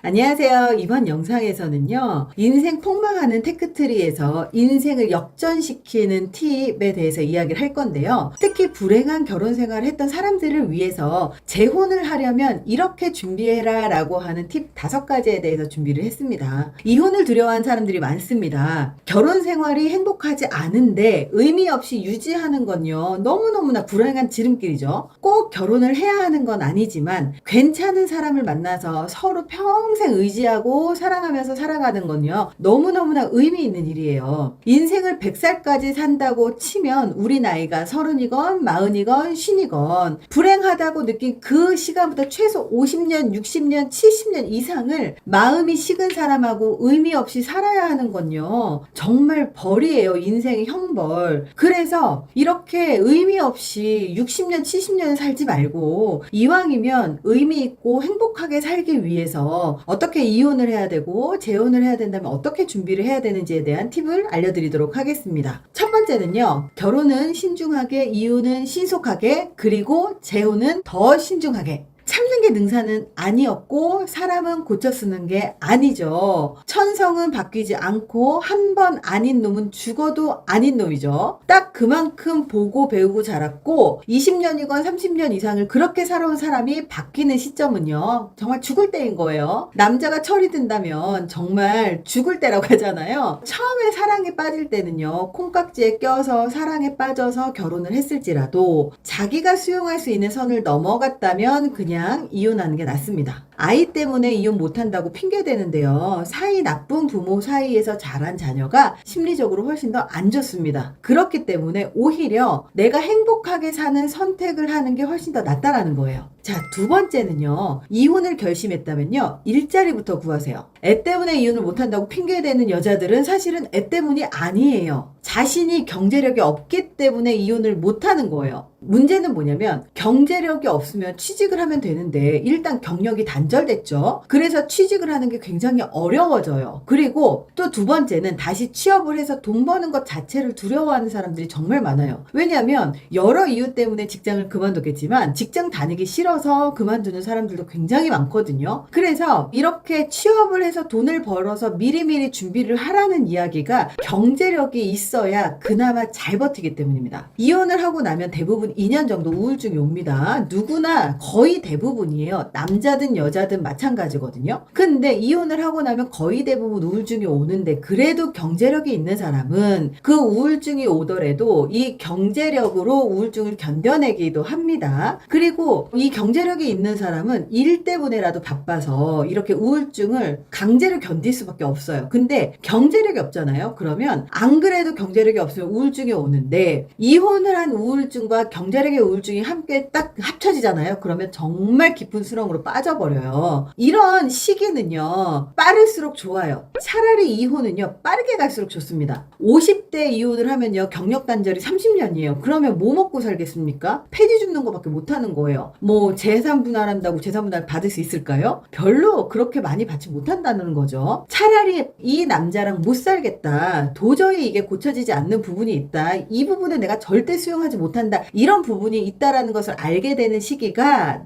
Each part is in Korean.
안녕하세요. 이번 영상에서는요, 인생 폭망하는 테크트리에서 인생을 역전시키는 팁에 대해서 이야기를 할 건데요. 특히 불행한 결혼 생활을 했던 사람들을 위해서 재혼을 하려면 이렇게 준비해라 라고 하는 팁 5가지에 대해서 준비를 했습니다. 이혼을 두려워하는 사람들이 많습니다. 결혼 생활이 행복하지 않은데 의미 없이 유지하는 건요, 너무너무나 불행한 지름길이죠. 꼭 결혼을 해야 하는 건 아니지만 괜찮은 사람을 만나서 서로 평생 의지하고 사랑하면서 살아가는 건요, 너무너무나 의미 있는 일이에요. 인생을 100살까지 산다고 치면 우리 나이가 30이건 40이건 50이건 불행하다고 느낀 그 시간부터 최소 50년, 60년, 70년 이상을 마음이 식은 사람하고 의미 없이 살아야 하는 건요, 정말 벌이에요. 인생의 형벌. 그래서 이렇게 의미 없이 60년, 70년 살지 말고 이왕이면 의미 있고 행복하게 살기 위해서 어떻게 이혼을 해야 되고 재혼을 해야 된다면 어떻게 준비를 해야 되는지에 대한 팁을 알려드리도록 하겠습니다. 첫 번째는요, 결혼은 신중하게, 이혼은 신속하게, 그리고 재혼은 더 신중하게. 참는 게 능사는 아니었고 사람은 고쳐 쓰는 게 아니죠. 천성은 바뀌지 않고 한 번 아닌 놈은 죽어도 아닌 놈이죠. 딱 그만큼 보고 배우고 자랐고 20년이건 30년 이상을 그렇게 살아온 사람이 바뀌는 시점은요, 정말 죽을 때인 거예요. 남자가 철이 든다면 정말 죽을 때라고 하잖아요. 처음에 사랑에 빠질 때는요, 콩깍지에 껴서 사랑에 빠져서 결혼을 했을지라도 자기가 수용할 수 있는 선을 넘어갔다면 그냥 이혼하는 게 낫습니다. 아이 때문에 이혼 못한다고 핑계대는데요, 사이 나쁜 부모 사이에서 자란 자녀가 심리적으로 훨씬 더 안 좋습니다. 그렇기 때문에 오히려 내가 행복하게 사는 선택을 하는 게 훨씬 더 낫다라는 거예요. 자, 두 번째는요, 이혼을 결심했다면요, 일자리부터 구하세요. 애 때문에 이혼을 못한다고 핑계대는 여자들은 사실은 애 때문이 아니에요. 자신이 경제력이 없기 때문에 이혼을 못하는 거예요. 문제는 뭐냐면 경제력이 없으면 취직을 하면 되는데 일단 경력이 단절됐죠. 그래서 취직을 하는 게 굉장히 어려워져요. 그리고 또 두 번째는 다시 취업을 해서 돈 버는 것 자체를 두려워하는 사람들이 정말 많아요. 왜냐하면 여러 이유 때문에 직장을 그만두겠지만 직장 다니기 싫어서 그만두는 사람들도 굉장히 많거든요. 그래서 이렇게 취업을 해서 돈을 벌어서 미리미리 준비를 하라는 이야기가 경제력이 있어야 그나마 잘 버티기 때문입니다. 이혼을 하고 나면 대부분 2년 정도 우울증이 옵니다. 누구나 거의 대부분이에요. 남자든 여자든 마찬가지거든요. 근데 이혼을 하고 나면 거의 대부분 우울증이 오는데 그래도 경제력이 있는 사람은 그 우울증이 오더라도 이 경제력으로 우울증을 견뎌내기도 합니다. 그리고 이 경제력이 있는 사람은 일 때문에라도 바빠서 이렇게 우울증을 강제로 견딜 수밖에 없어요. 근데 경제력이 없잖아요. 그러면 안 그래도 경제력이 없으면 우울증이 오는데 이혼을 한 우울증과 경제력의 우울증이 함께 딱 합쳐지잖아요. 그러면 정말 깊은 수렁으로 빠져버려요. 이런 시기는요, 빠를수록 좋아요. 차라리 이혼은요, 빠르게 갈수록 좋습니다. 50대 이혼을 하면요, 경력 단절이 30년이에요. 그러면 뭐 먹고 살겠습니까? 폐지 줍는 거밖에 못하는 거예요. 뭐 재산 분할한다고 재산 분할 받을 수 있을까요? 별로 그렇게 많이 받지 못한다는 거죠. 차라리 이 남자랑 못 살겠다, 도저히 이게 고쳐지지 않는 부분이 있다, 이 부분은 내가 절대 수용하지 못한다, 이런 부분이 있다라는 것을 알게 되는 시기가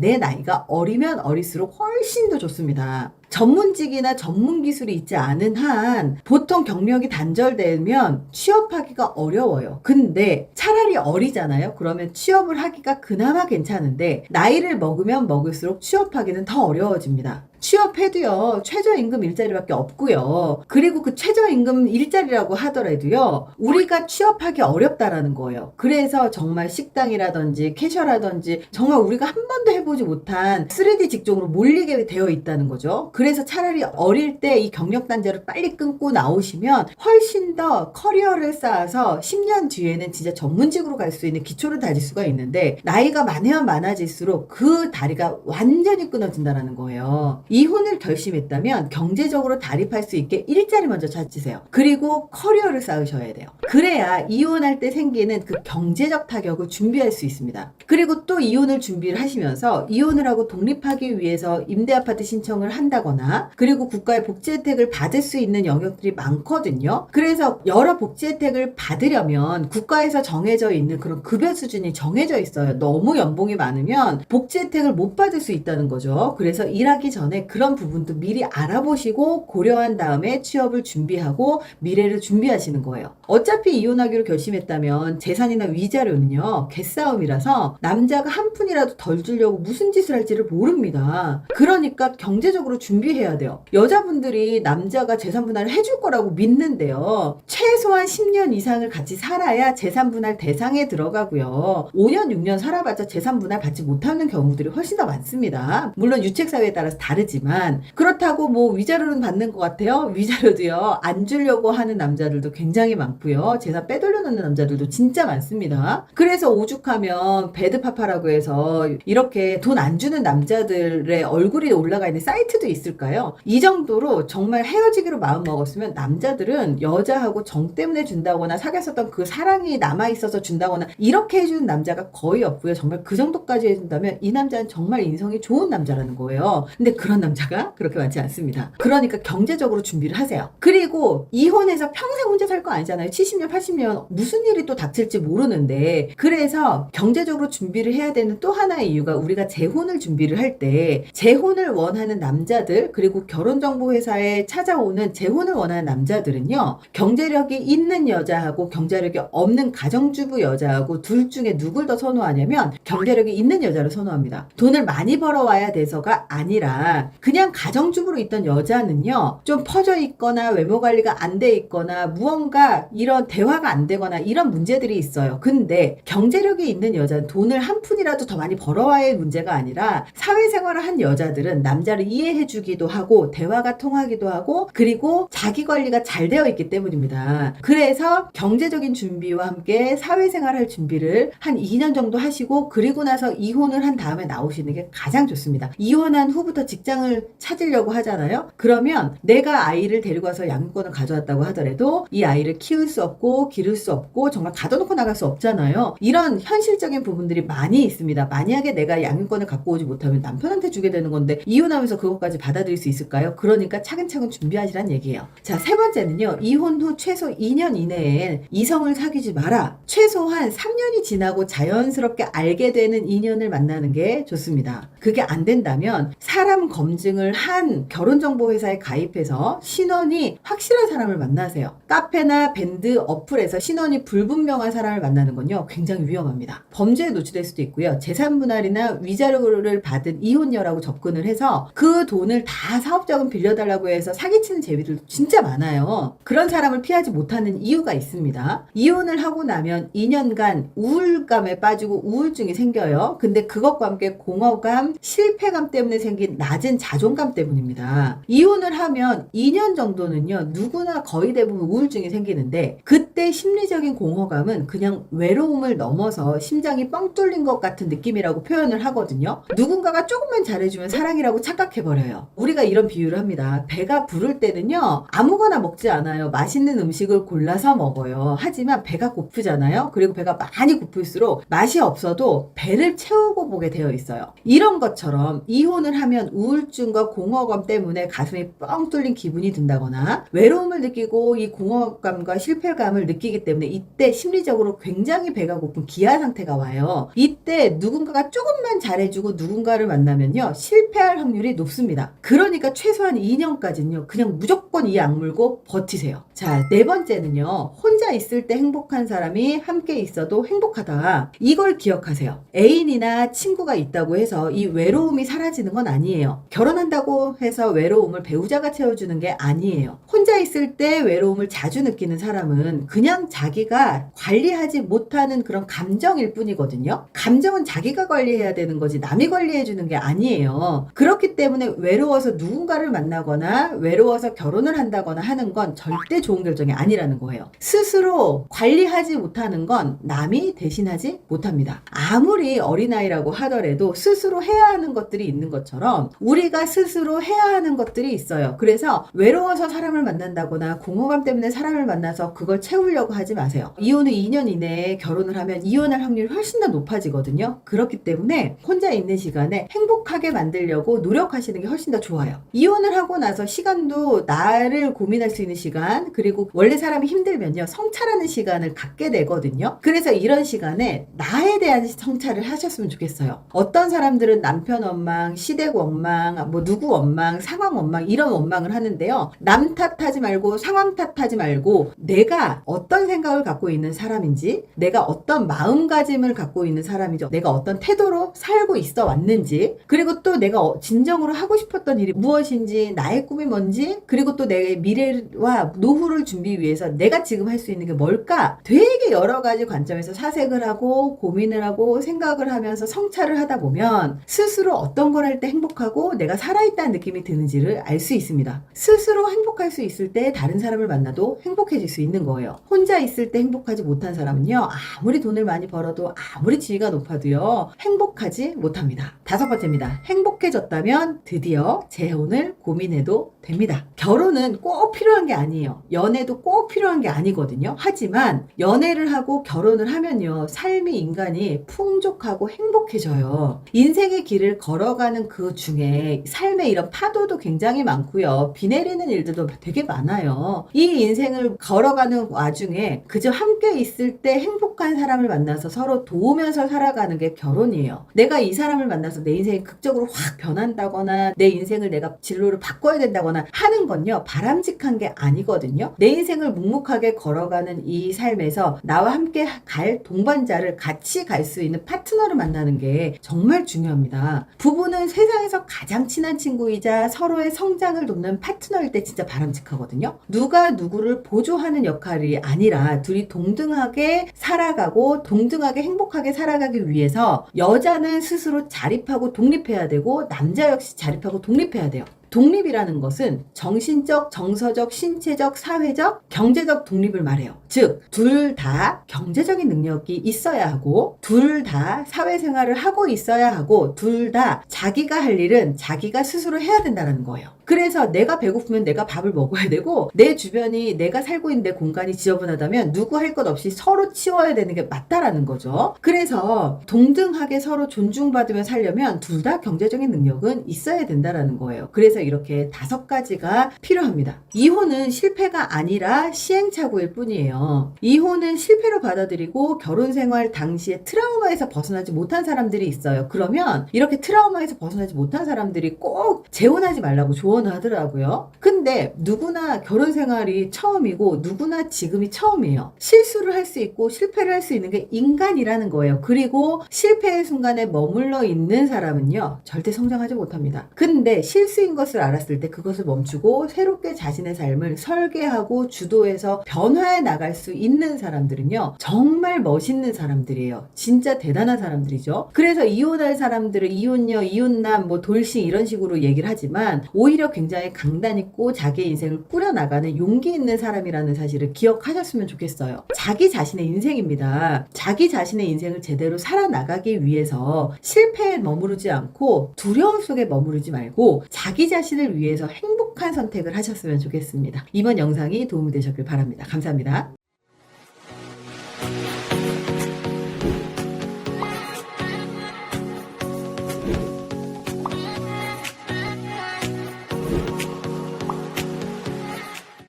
내 나이가 어리면 어릴수록 훨씬 더 좋습니다. 전문직이나 전문 기술이 있지 않은 한 보통 경력이 단절되면 취업하기가 어려워요. 근데 차라리 어리잖아요. 그러면 취업을 하기가 그나마 괜찮은데 나이를 먹으면 먹을수록 취업하기는 더 어려워집니다. 취업해도요, 최저임금 일자리밖에 없고요. 그리고 그 최저임금 일자리라고 하더라도요, 우리가 취업하기 어렵다라는 거예요. 그래서 정말 식당이라든지 캐셔라든지 정말 우리가 한 번도 해보지 못한 3D 직종으로 몰리게 되어 있다는 거죠. 그래서 차라리 어릴 때 이 경력 단절을 빨리 끊고 나오시면 훨씬 더 커리어를 쌓아서 10년 뒤에는 진짜 전문직으로 갈 수 있는 기초를 다질 수가 있는데 나이가 많으면 많아질수록 그 다리가 완전히 끊어진다는 거예요. 이혼을 결심했다면 경제적으로 다립할 수 있게 일자리 먼저 찾으세요. 그리고 커리어를 쌓으셔야 돼요. 그래야 이혼할 때 생기는 그 경제적 타격을 준비할 수 있습니다. 그리고 또 이혼을 준비를 하시면서 이혼을 하고 독립하기 위해서 임대아파트 신청을 한다거나, 그리고 국가의 복지 혜택을 받을 수 있는 영역들이 많거든요. 그래서 여러 복지 혜택을 받으려면 국가에서 정해져 되어 있는 그런 급여 수준이 정해져 있어요. 너무 연봉이 많으면 복지 혜택을 못 받을 수 있다는 거죠. 그래서 일하기 전에 그런 부분도 미리 알아보시고 고려한 다음에 취업을 준비하고 미래를 준비하시는 거예요. 어차피 이혼하기로 결심했다면 재산이나 위자료는요, 개싸움이라서 남자가 한 푼이라도 덜 주려고 무슨 짓을 할지를 모릅니다. 그러니까 경제적으로 준비해야 돼요. 여자분들이 남자가 재산 분할을 해줄 거라고 믿는데요. 최소한 10년 이상을 같이 살아야 재산 분할 대상에 들어가고요. 5년, 6년 살아봤자 재산 분할 받지 못하는 경우들이 훨씬 더 많습니다. 물론 유책사유에 따라서 다르지만 그렇다고 뭐 위자료는 받는 것 같아요. 위자료도요, 안 주려고 하는 남자들도 굉장히 많고요. 재산 빼돌려 놓는 남자들도 진짜 많습니다. 그래서 오죽하면 배드파파라고 해서 이렇게 돈 안 주는 남자들의 얼굴이 올라가 있는 사이트도 있을까요? 이 정도로 정말 헤어지기로 마음먹었으면 남자들은 여자하고 정 때문에 준다거나 사귀었었던 그 사랑이 남아있어서 준다거나 이렇게 해주는 남자가 거의 없고요. 정말 그 정도까지 해준다면 이 남자는 정말 인성이 좋은 남자라는 거예요. 근데 그런 남자가 그렇게 많지 않습니다. 그러니까 경제적으로 준비를 하세요. 그리고 이혼해서 평생 혼자 살 거 아니잖아요. 70년, 80년 무슨 일이 또 닥칠지 모르는데, 그래서 경제적으로 준비를 해야 되는 또 하나의 이유가 우리가 재혼을 준비를 할 때 재혼을 원하는 남자들, 그리고 결혼정보회사에 찾아오는 재혼을 원하는 남자들은요, 경제력이 있는 여자하고 경제력이 없는 가정주부 여자하고 둘 중에 누굴 더 선호하냐면 경제력이 있는 여자를 선호합니다. 돈을 많이 벌어와야 돼서가 아니라 그냥 가정주부로 있던 여자는요, 좀 퍼져 있거나 외모 관리가 안 돼 있거나 무언가 이런 대화가 안 되거나 이런 문제들이 있어요. 근데 경제력이 있는 여자는 돈을 한 푼이라도 더 많이 벌어와야 할 문제가 아니라 사회생활을 한 여자들은 남자를 이해해주기도 하고 대화가 통하기도 하고 그리고 자기 관리가 잘 되어 있기 때문입니다. 그래서 경제적인 준비와 함께 사회생활 할 준비를 한 2년 정도 하시고 그리고 나서 이혼을 한 다음에 나오시는 게 가장 좋습니다. 이혼한 후부터 직장을 찾으려고 하잖아요. 그러면 내가 아이를 데리고 와서 양육권을 가져왔다고 하더라도 이 아이를 키울 수 없고 기를 수 없고 정말 가둬놓고 나갈 수 없잖아요. 이런 현실적인 부분들이 많이 있습니다. 만약에 내가 양육권을 갖고 오지 못하면 남편한테 주게 되는 건데 이혼하면서 그것까지 받아들일 수 있을까요? 그러니까 차근차근 준비하시란 얘기예요. 자, 세 번째는요. 이혼 후 최소 2년 이내에 이성을 사귀지 마라. 최소한 3년이 지나고 자연스럽게 알게 되는 인연을 만나는 게 좋습니다. 그게 안 된다면 사람 검증을 한 결혼정보회사에 가입해서 신원이 확실한 사람을 만나세요. 카페나 밴드 어플에서 신원이 불분명한 사람을 만나는 건요, 굉장히 위험합니다. 범죄에 노출될 수도 있고요. 재산분할이나 위자료를 받은 이혼녀라고 접근을 해서 그 돈을 다 사업자금 빌려달라고 해서 사기치는 제비들도 진짜 많아요. 그런 사람을 피하지 못하는 이유가 있습니다. 이혼을 하고 나면 2년간 우울감에 빠지고 우울증이 생겨요. 근데 그것과 함께 공허감, 실패감 때문에 생긴 낮은 자존감 때문입니다. 이혼을 하면 2년 정도는요, 누구나 거의 대부분 우울증이 생기는데 그때 심리적인 공허감은 그냥 외로움을 넘어서 심장이 뻥 뚫린 것 같은 느낌이라고 표현을 하거든요. 누군가가 조금만 잘해주면 사랑이라고 착각해버려요. 우리가 이런 비유를 합니다. 배가 부를 때는요, 아무거나 먹지 않아요. 맛있는 음식을 골라서 먹어요. 하지만 배가 고프잖아요. 그리고 배가 많이 고플수록 맛이 없어도 배를 채우고 보게 되어 있어요. 이런 것처럼 이혼을 하면 우울증과 공허감 때문에 가슴이 뻥 뚫린 기분이 든다거나 외로움을 느끼고 이 공허감과 실패감을 느끼기 때문에 이때 심리적으로 굉장히 배가 고픈 기아 상태가 와요. 이때 누군가가 조금만 잘해주고 누군가를 만나면요, 실패할 확률이 높습니다. 그러니까 최소한 2년까지는요, 그냥 무조건 이 악물고 버티세요. 자, 네 번째는요, 혼자 있을 때 행복한 사람이 함께 있어도 행복하다. 이걸 기억하세요. 애인이나 친구가 있다고 해서 이 외로움이 사라지는 건 아니에요. 결혼한다고 해서 외로움을 배우자가 채워주는 게 아니에요. 혼자 있을 때 외로움을 자주 느끼는 사람은 그냥 자기가 관리하지 못하는 그런 감정일 뿐이거든요. 감정은 자기가 관리해야 되는 거지 남이 관리해주는 게 아니에요. 그렇기 때문에 외로워서 누군가를 만나거나 외로워서 결혼을 한다거나 하는 건 절대 좋은 결정이 아니라는 거예요. 스스로 관리하지 못하는 건 남이 대신하지 못합니다. 아무리 어린아이라고 하더라도 스스로 해야 하는 것들이 있는 것처럼 우리가 스스로 해야 하는 것들이 있어요. 그래서 외로워서 사람을 만난다거나 공허감 때문에 사람을 만나서 그걸 채우려고 하지 마세요. 이혼 후 2년 이내에 결혼을 하면 이혼할 확률이 훨씬 더 높아지거든요. 그렇기 때문에 혼자 있는 시간에 행복하게 만들려고 노력하시는 게 훨씬 더 좋아요. 이혼을 하고 나서 시간도 나를 고민할 수 있는 시간, 그리고 원래 사람이 힘들면요, 성찰하는 시간을 갖게 되거든요. 있거든요. 그래서 이런 시간에 나에 대한 성찰을 하셨으면 좋겠어요. 어떤 사람들은 남편 원망, 시댁 원망, 뭐 누구 원망, 상황 원망 이런 원망을 하는데요. 남 탓하지 말고 상황 탓하지 말고 내가 어떤 생각을 갖고 있는 사람인지, 내가 어떤 마음가짐을 갖고 있는 사람이죠. 내가 어떤 태도로 살고 있어 왔는지, 그리고 또 내가 진정으로 하고 싶었던 일이 무엇인지, 나의 꿈이 뭔지, 그리고 또 내 미래와 노후를 준비 위해서 내가 지금 할 수 있는 게 뭘까? 되게 여러 가지 관점에서 사색을 하고 고민을 하고 생각을 하면서 성찰을 하다 보면 스스로 어떤 걸 할 때 행복하고 내가 살아있다는 느낌이 드는지를 알 수 있습니다. 스스로 행복할 수 있을 때 다른 사람을 만나도 행복해질 수 있는 거예요. 혼자 있을 때 행복하지 못한 사람은요, 아무리 돈을 많이 벌어도 아무리 지위가 높아도요, 행복하지 못합니다. 5번째입니다. 행복해졌다면 드디어 재혼을 고민해도 됩니다. 결혼은 꼭 필요한 게 아니에요. 연애도 꼭 필요한 게 아니거든요. 하지만 연애를 하고 결혼을 하면요, 삶이 인간이 풍족하고 행복해져요. 인생의 길을 걸어가는 그 중에 삶의 이런 파도도 굉장히 많고요. 비 내리는 일들도 되게 많아요. 이 인생을 걸어가는 와중에 그저 함께 있을 때 행복한 사람을 만나서 서로 도우면서 살아가는 게 결혼이에요. 내가 이 사람을 만나서 내 인생이 극적으로 확 변한다거나 내 인생을 내가 진로를 바꿔야 된다거나 하는 건요, 바람직한 게 아니거든요. 내 인생을 묵묵하게 걸어가는 이 삶에서 나와 함께 갈 동반자를 같이 갈 수 있는 파트너를 만나는 게 정말 중요합니다. 부부는 세상에서 가장 친한 친구이자 서로의 성장을 돕는 파트너일 때 진짜 바람직하거든요. 누가 누구를 보조하는 역할이 아니라 둘이 동등하게 살아가고 동등하게 행복하게 살아가기 위해서 여자는 스스로 자립하고 독립해야 되고 남자 역시 자립하고 독립해야 돼요. 독립이라는 것은 정신적, 정서적, 신체적, 사회적, 경제적 독립을 말해요. 즉, 둘 다 경제적인 능력이 있어야 하고, 둘 다 사회생활을 하고 있어야 하고, 둘 다 자기가 할 일은 자기가 스스로 해야 된다는 거예요. 그래서 내가 배고프면 내가 밥을 먹어야 되고, 내 주변이 내가 살고 있는 내 공간이 지저분하다면 누구 할 것 없이 서로 치워야 되는 게 맞다라는 거죠. 그래서 동등하게 서로 존중받으며 살려면 둘 다 경제적인 능력은 있어야 된다라는 거예요. 그래서 이렇게 5가지가 필요합니다. 이혼은 실패가 아니라 시행착오일 뿐이에요. 이혼은 실패로 받아들이고 결혼 생활 당시에 트라우마에서 벗어나지 못한 사람들이 있어요. 그러면 이렇게 트라우마에서 벗어나지 못한 사람들이 꼭 재혼하지 말라고 조언을 하더라고요. 근데 누구나 결혼 생활이 처음이고 누구나 지금이 처음이에요. 실수를 할 수 있고 실패를 할 수 있는 게 인간이라는 거예요. 그리고 실패의 순간에 머물러 있는 사람은요, 절대 성장하지 못합니다. 근데 실수인 것을 알았을 때 그것을 멈추고 새롭게 자신의 삶을 설계하고 주도해서 변화해 나갈 수 있는 사람들은요, 정말 멋있는 사람들이에요. 진짜 대단한 사람들이죠. 그래서 이혼할 사람들은 이혼녀, 이혼남, 뭐 돌싱 이런 식으로 얘기를 하지만 오히려 굉장히 강단 있고 자기의 인생을 꾸려나가는 용기 있는 사람이라는 사실을 기억하셨으면 좋겠어요. 자기 자신의 인생입니다. 자기 자신의 인생을 제대로 살아나가기 위해서 실패에 머무르지 않고 두려움 속에 머무르지 말고 자기 자신을 위해서 행복한 선택을 하셨으면 좋겠습니다. 이번 영상이 도움이 되셨길 바랍니다. 감사합니다.